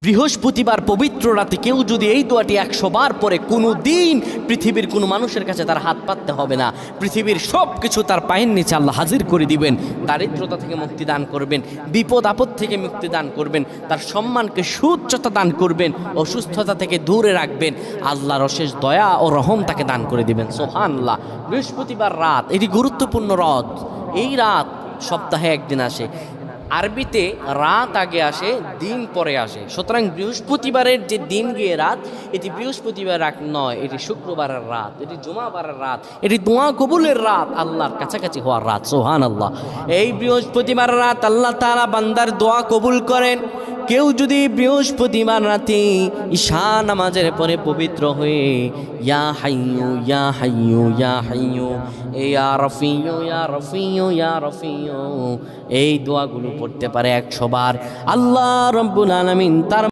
বৃহস্পতিবার পবিত্র রাতে কেউ যদি এই দোয়াটি 100 বার পরে কোনো দিন পৃথিবীর কোনো মানুষের কাছে তার হাত পাততে হবে না। পৃথিবীর সব কিছু তার পায়ের নিচে আল্লাহ হাজির করে দিবেন। দারিদ্রতা থেকে মুক্তি দান করবেন, বিপদ আপদ থেকে মুক্তি দান করবেন, তার সম্মানকে সুউচ্চতা দান করবেন, অসুস্থতা থেকে দূরে রাখবেন। আল্লাহর অশেষ দয়া ও রহম তাকে দান করে দিবেন। সুবহানাল্লাহ। বৃহস্পতিবার রাত এটি গুরুত্বপূর্ণ রাত। এই রাত সপ্তাহে একদিন আসে। আরবিতে রাত আগে আসে, দিন পরে আসে। সুতরাং বৃহস্পতিবারের যে দিন গিয়ে রাত, এটি বৃহস্পতিবার রাত নয়, এটি শুক্রবারের রাত, এটি জুমাবারের রাত, এটি দোয়া কবুলের রাত, আল্লাহর কাছাকাছি হওয়ার রাত। সুবহানাল্লাহ। এই বৃহস্পতিবার রাত আল্লাহ তাআলা বান্দার দোয়া কবুল করেন। কেউ যদি বৃহস্পতিবার রাতে ঈশা নামাজের পরে পবিত্র হয়ে ইয়া হাইয়ু ইয়া হাইয়ু ইয়া হাইয়ু ইয়া রফিয়ু ইয়া রফিয়ু ইয়া রফিয়ু এই দোয়াগুলো পড়তে পারে 100 বার, আল্লাহ রাব্বুল আলামিন তার